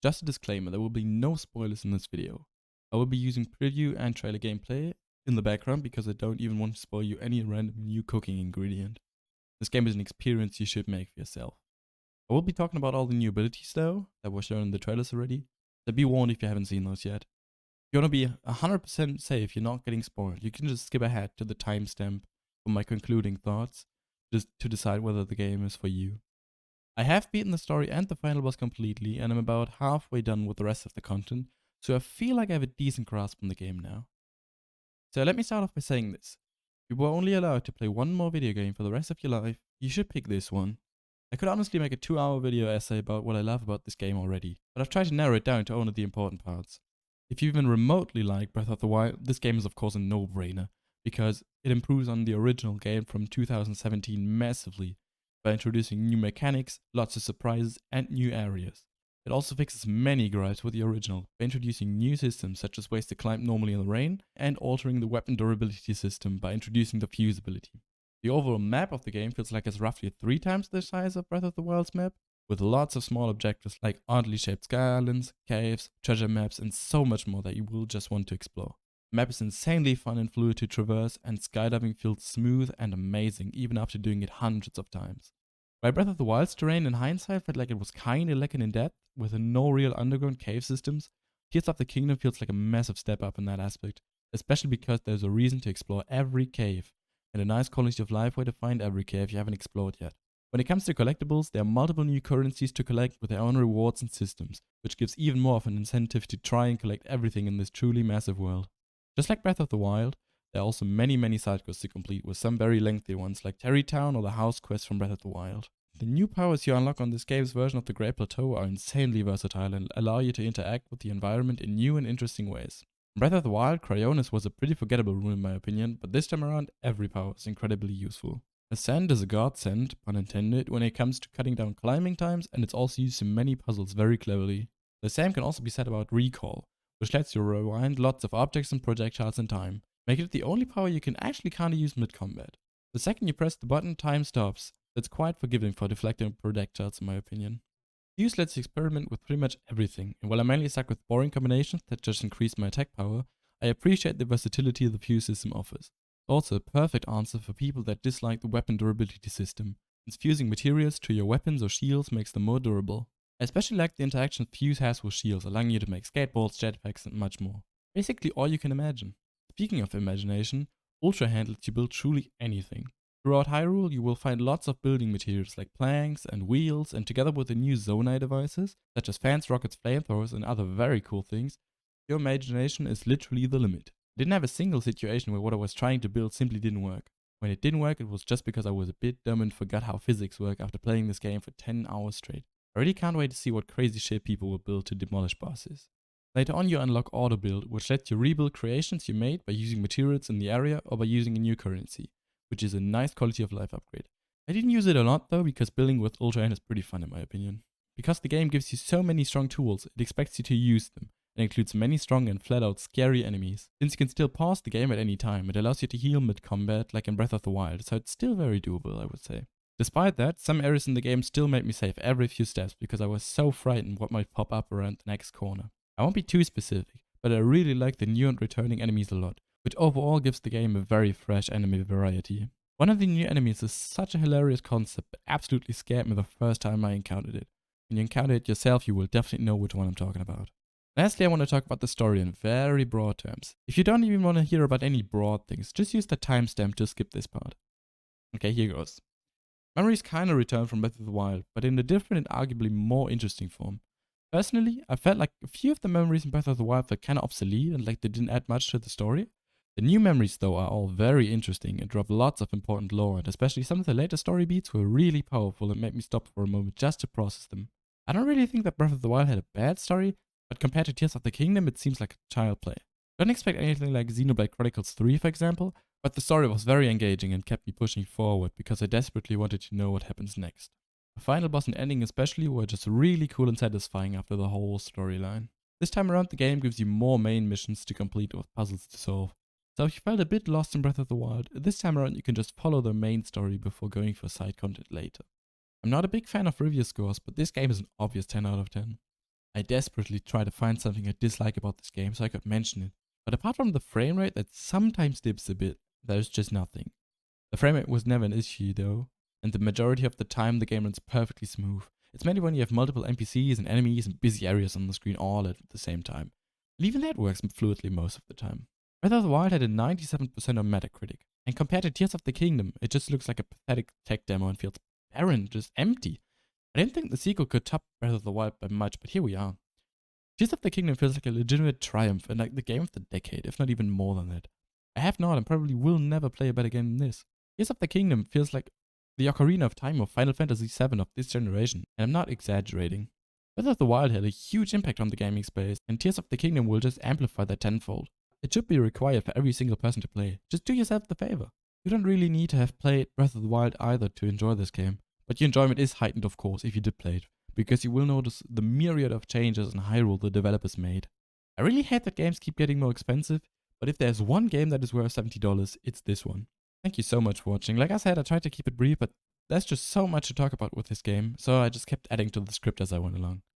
Just a disclaimer, there will be no spoilers in this video. I will be using preview and trailer gameplay in the background because I don't even want to spoil you any random new cooking ingredient. This game is an experience you should make for yourself. I will be talking about all the new abilities though, that were shown in the trailers already, so be warned if you haven't seen those yet. If you want to be 100% safe you're not getting spoiled, you can just skip ahead to the timestamp for my concluding thoughts, just to decide whether the game is for you. I have beaten the story and the final boss completely, and I'm about halfway done with the rest of the content, so I feel like I have a decent grasp on the game now. So let me start off by saying this. If you were only allowed to play one more video game for the rest of your life, you should pick this one. I could honestly make a 2-hour video essay about what I love about this game already, but I've tried to narrow it down to only the important parts. If you even remotely like Breath of the Wild, this game is of course a no-brainer, because it improves on the original game from 2017 massively, by introducing new mechanics, lots of surprises, and new areas. It also fixes many gripes with the original, by introducing new systems such as ways to climb normally in the rain, and altering the weapon durability system by introducing the fuse ability. The overall map of the game feels like it's roughly 3 times the size of Breath of the Wild's map, with lots of small objectives like oddly shaped sky islands, caves, treasure maps, and so much more that you will just want to explore. The map is insanely fun and fluid to traverse, and skydiving feels smooth and amazing even after doing it hundreds of times. While Breath of the Wild's terrain in hindsight felt like it was kinda lacking in depth, with no real underground cave systems, Tears of the Kingdom feels like a massive step up in that aspect, especially because there's a reason to explore every cave, and a nice quality of life way to find every cave you haven't explored yet. When it comes to collectibles, there are multiple new currencies to collect with their own rewards and systems, which gives even more of an incentive to try and collect everything in this truly massive world. Just like Breath of the Wild, there are also many side quests to complete, with some very lengthy ones like Terrytown or the house quest from Breath of the Wild. The new powers you unlock on this game's version of the Great Plateau are insanely versatile and allow you to interact with the environment in new and interesting ways. In Breath of the Wild, Cryonis was a pretty forgettable rune in my opinion, but this time around every power is incredibly useful. Ascend is a godsend, pun intended, when it comes to cutting down climbing times, and it's also used in many puzzles very cleverly. The same can also be said about Recall, which lets you rewind lots of objects and projectiles in time, making it the only power you can actually kinda use mid-combat. The second you press the button, time stops. That's quite forgiving for deflecting projectiles in my opinion. Fuse lets you experiment with pretty much everything, and while I'm mainly stuck with boring combinations that just increase my attack power, I appreciate the versatility the Fuse system offers. Also a perfect answer for people that dislike the weapon durability system, since fusing materials to your weapons or shields makes them more durable. I especially like the interaction Fuse has with shields, allowing you to make skateboards, jetpacks, and much more. Basically all you can imagine. Speaking of imagination, Ultra Hand lets you build truly anything. Throughout Hyrule, you will find lots of building materials like planks and wheels, and together with the new Zonai devices, such as fans, rockets, flamethrowers, and other very cool things, your imagination is literally the limit. I didn't have a single situation where what I was trying to build simply didn't work. When it didn't work, it was just because I was a bit dumb and forgot how physics work after playing this game for 10 hours straight. I really can't wait to see what crazy shit people will build to demolish bosses. Later on you unlock Auto Build, which lets you rebuild creations you made by using materials in the area or by using a new currency, which is a nice quality of life upgrade. I didn't use it a lot though, because building with Ultra Hand is pretty fun in my opinion. Because the game gives you so many strong tools, it expects you to use them, and includes many strong and flat out scary enemies. Since you can still pause the game at any time, it allows you to heal mid-combat like in Breath of the Wild, so it's still very doable I would say. Despite that, some areas in the game still made me save every few steps because I was so frightened what might pop up around the next corner. I won't be too specific, but I really like the new and returning enemies a lot, which overall gives the game a very fresh enemy variety. One of the new enemies is such a hilarious concept that absolutely scared me the first time I encountered it. When you encounter it yourself, you will definitely know which one I'm talking about. Lastly, I want to talk about the story in very broad terms. If you don't even want to hear about any broad things, just use the timestamp to skip this part. Okay, here goes. Memories kinda return from Breath of the Wild, but in a different and arguably more interesting form. Personally, I felt like a few of the memories in Breath of the Wild were kinda obsolete and like they didn't add much to the story. The new memories though are all very interesting and drop lots of important lore, and especially some of the later story beats were really powerful and made me stop for a moment just to process them. I don't really think that Breath of the Wild had a bad story, but compared to Tears of the Kingdom it seems like a child play. Don't expect anything like Xenoblade Chronicles 3 for example, but the story was very engaging and kept me pushing forward because I desperately wanted to know what happens next. The final boss and ending especially were just really cool and satisfying after the whole storyline. This time around the game gives you more main missions to complete with puzzles to solve. So if you felt a bit lost in Breath of the Wild, this time around you can just follow the main story before going for side content later. I'm not a big fan of review scores, but this game is an obvious 10 out of 10. I desperately tried to find something I dislike about this game so I could mention it, but apart from the frame rate that sometimes dips a bit, there's just nothing. The frame rate was never an issue though, and the majority of the time the game runs perfectly smooth. It's mainly when you have multiple NPCs and enemies and busy areas on the screen all at the same time. And even that works fluidly most of the time. Breath of the Wild had a 97% on Metacritic, and compared to Tears of the Kingdom, it just looks like a pathetic tech demo and feels barren, just empty. I didn't think the sequel could top Breath of the Wild by much, but here we are. Tears of the Kingdom feels like a legitimate triumph and like the game of the decade, if not even more than that. I have not and probably will never play a better game than this. Tears of the Kingdom feels like the Ocarina of Time or Final Fantasy VII of this generation, and I'm not exaggerating. Breath of the Wild had a huge impact on the gaming space, and Tears of the Kingdom will just amplify that tenfold. It should be required for every single person to play. Just do yourself the favor. You don't really need to have played Breath of the Wild either to enjoy this game, but your enjoyment is heightened of course if you did play it, because you will notice the myriad of changes in Hyrule the developers made. I really hate that games keep getting more expensive, but if there's one game that is worth $70, it's this one. Thank you so much for watching. Like I said, I tried to keep it brief, but there's just so much to talk about with this game, so I just kept adding to the script as I went along.